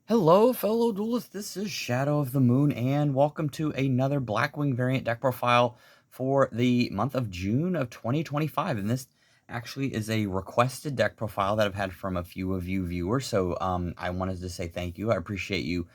Hello, fellow duelists. This is Shadow of the Moon, and welcome to another Blackwing variant deck profile for the month of June of 2025. And this actually is a requested deck profile that I've had from a few of you viewers. So I wanted to say thank you. I appreciate you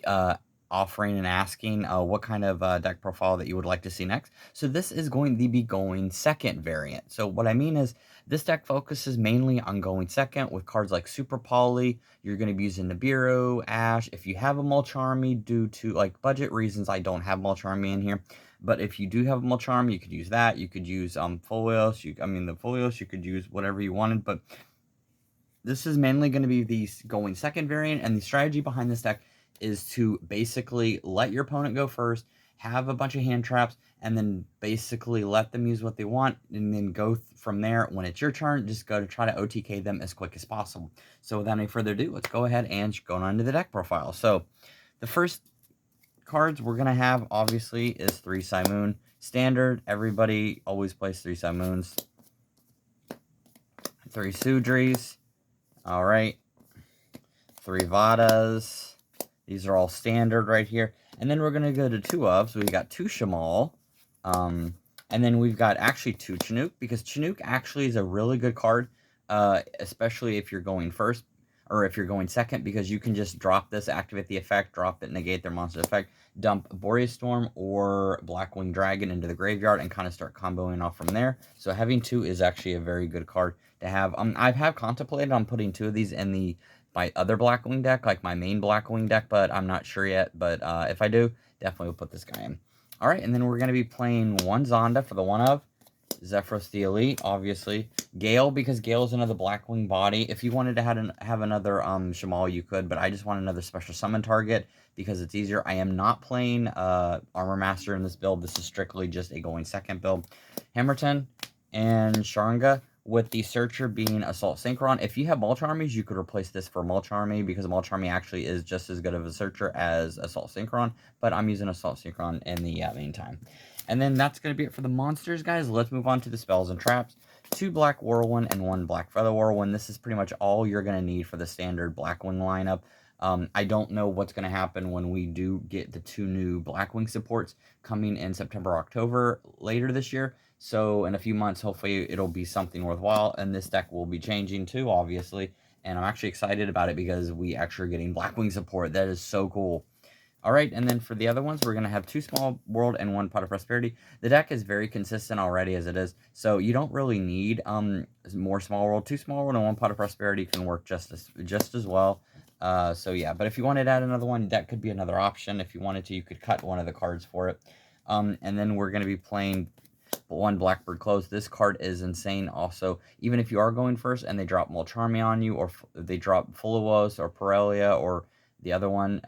uh, offering and asking what kind of deck profile that you would like to see next. So this is going to be going second variant. So what I mean is this deck focuses mainly on going second with cards like Super Poly. You're going to be using Nibiru, Ash. If you have a Mulcharmy, due to like budget reasons, I don't have Mulcharmy in here. But if you do have a Mulcharmy, you could use that. You could use Folios. The Folios. You could use whatever you wanted. But this is mainly going to be the going second variant, and the strategy behind this deck is to basically let your opponent go first, have a bunch of hand traps, and then basically let them use what they want, and then go from there. When it's your turn, just go to try to OTK them as quick as possible. So without any further ado, let's go ahead and go on to the deck profile. So the first cards we're going to have, obviously, is 3 Simoon. Standard, everybody always plays 3 Simoons. 3 Sudris. All right. 3 Vadas. These are all standard right here. And then we're going to go to 2 of. So we've got 2 Shamal. And then we've got actually 2 Chinook, because Chinook actually is a really good card, especially if you're going first or if you're going second, because you can just drop this, activate the effect, drop it, negate their monster effect, dump Boreas Storm or Blackwing Dragon into the graveyard, and kind of start comboing off from there. So having 2 is actually a very good card to have. I have contemplated on putting 2 of these in my other Blackwing deck, like my main Blackwing deck, but I'm not sure yet. But if I do, definitely will put this guy in. All right, and then we're going to be playing 1 Zonda for the 1 of. Zephyros the Elite, obviously. Gale, because Gale is another Blackwing body. If you wanted to have another Shamal, you could, but I just want another special summon target because it's easier. I am not playing Armor Master in this build. This is strictly just a going second build. Hammerton and Sharanga, with the Searcher being Assault Synchron. If you have Mulcharmies, you could replace this for Mulcharmy, because Mulcharmy actually is just as good of a Searcher as Assault Synchron, but I'm using Assault Synchron in the meantime. And then that's going to be it for the monsters, guys. Let's move on to the spells and traps. 2 Black Whirlwind and 1 Black Feather Whirlwind. This is pretty much all you're going to need for the standard Blackwing lineup. I don't know what's going to happen when we do get the 2 new Blackwing supports coming in September, October later this year. So in a few months, hopefully it'll be something worthwhile, and this deck will be changing too, obviously. And I'm actually excited about it because we actually are getting Blackwing support. That is so cool. All right, and then for the other ones, we're going to have 2 Small World and 1 Pot of Prosperity. The deck is very consistent already as it is, so you don't really need more Small World. 2 Small World and 1 Pot of Prosperity can work just as well. So yeah, but if you wanted to add another one, that could be another option. If you wanted to, you could cut one of the cards for it. And then we're going to be playing 1 Blackbird Close. This card is insane also. Even if you are going first and they drop Mulcharmy on you, or they drop Fulawos or Parelia or the other one,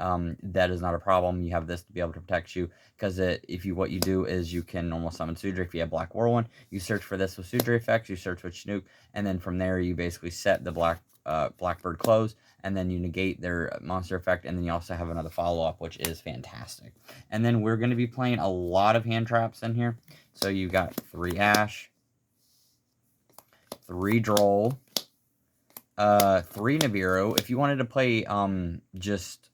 that is not a problem. You have this to be able to protect you, because what you do is you can normal summon Sudra. If you have Black Whirlwind, you search for this with Sudra effects, you search with Chinook, and then from there you basically set the Blackbird Close, and then you negate their monster effect, and then you also have another follow-up, which is fantastic. And then we're going to be playing a lot of hand traps in here. So you got 3 Ash, 3 Droll, 3 Nibiru. If you wanted to play just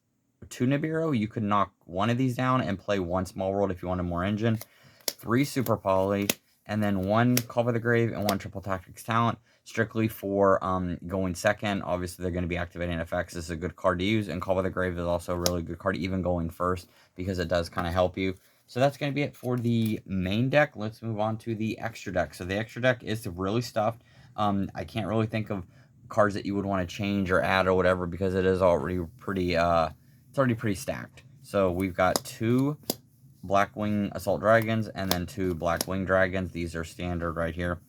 2 Nibiru, you could knock 1 of these down and play 1 Small World if you wanted more engine. 3 Super Poly, and then 1 Call by the Grave and 1 Triple Tactics Talent, strictly for going second. Obviously, they're going to be activating effects. This is a good card to use, and Call by the Grave is also a really good card, even going first, because it does kind of help you. So that's going to be it for the main deck. Let's move on to the extra deck. So the extra deck is really stuffed. I can't really think of cards that you would want to change or add or whatever, because it is already pretty stacked. So we've got 2 Blackwing Assault Dragons and then 2 Blackwing Dragons. These are standard right here.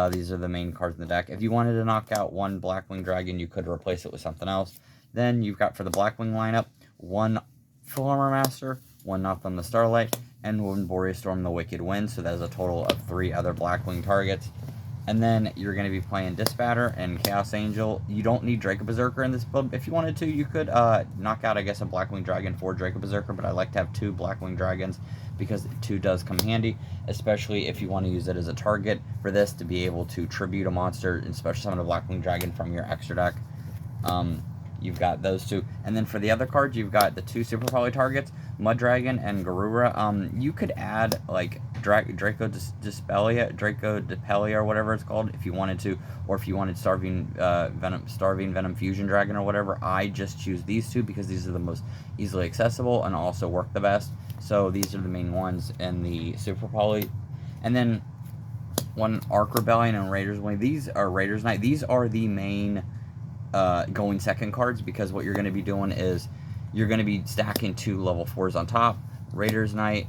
These are the main cards in the deck. If you wanted to knock out 1 Blackwing Dragon, you could replace it with something else. Then you've got, for the Blackwing lineup, 1 Full Armor Master, 1 Nothumb the Starlight, and 1 Boreas Storm the Wicked Wind. So that is a total of 3 other Blackwing targets. And then you're going to be playing Dispatter and Chaos Angel. You don't need Draco Berserker in this build. If you wanted to, you could knock out, I guess, a Blackwing Dragon for Draco Berserker, but I like to have 2 Blackwing Dragons because 2 does come handy, especially if you want to use it as a target for this to be able to tribute a monster and special summon a Blackwing Dragon from your extra deck. you've got those two. And then for the other cards, you've got the two Super Poly targets, Mud Dragon and Garura. You could add like Draco Dispelia, or whatever it's called, if you wanted to, or if you wanted Starving Venom Fusion Dragon or whatever. I just choose these two because these are the most easily accessible and also work the best. So these are the main ones in the Super Poly. And then one Arc Rebellion and Raiders Wing. These are Raiders Knight. These are the main going second cards, because what you're going to be doing is you're going to be stacking 2 level 4s on top. Raiders Knight,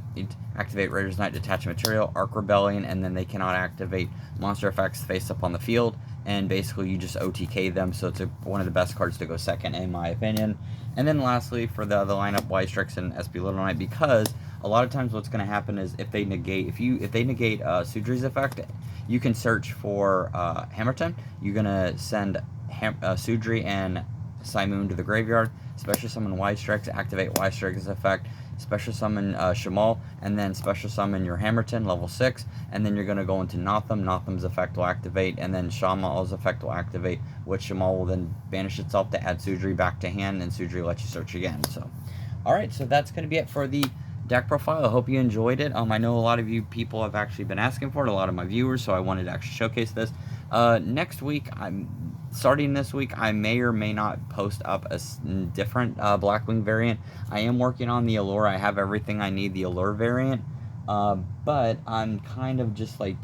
activate Raiders Knight detachment material, Arc Rebellion, and then they cannot activate monster effects face up on the field. And basically you just OTK them, so it's one of the best cards to go second in my opinion. And then lastly, for the lineup, Ystrix and SP Little Knight, because a lot of times what's going to happen is if they negate Sudri's effect, you can search for Hammerton. You're going to send Sudri and Simoon to the graveyard, special summon Ystrix, activate Ystrix's effect, special summon Shamal, and then special summon your Hammerton, level 6, and then you're going to go into Notham. Notham's effect will activate, and then Shamal's effect will activate, which Shamal will then banish itself to add Sudri back to hand, and Sudri lets you search again. So, alright, so that's going to be it for the deck profile. I hope you enjoyed it. I know a lot of you people have actually been asking for it, a lot of my viewers, so I wanted to actually showcase this. Next week, starting this week, I may or may not post up a different Blackwing variant. I am working on the Allure. I have everything I need, the Allure variant, but I'm kind of just like,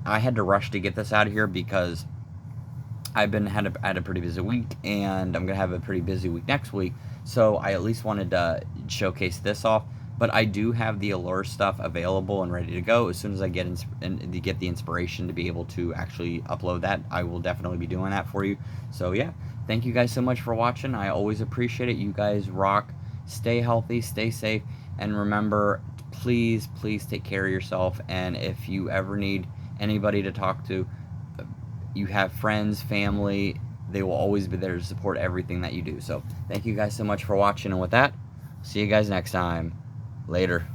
I had to rush to get this out of here because I've had a pretty busy week, and I'm gonna have a pretty busy week next week, so I at least wanted to showcase this off. But I do have the Allure stuff available and ready to go. As soon as I get the inspiration to be able to actually upload that, I will definitely be doing that for you. So yeah, thank you guys so much for watching. I always appreciate it. You guys rock. Stay healthy, stay safe, and remember, please take care of yourself. And if you ever need anybody to talk to, you have friends, family, they will always be there to support everything that you do. So thank you guys so much for watching, and with that, see you guys next time. Later.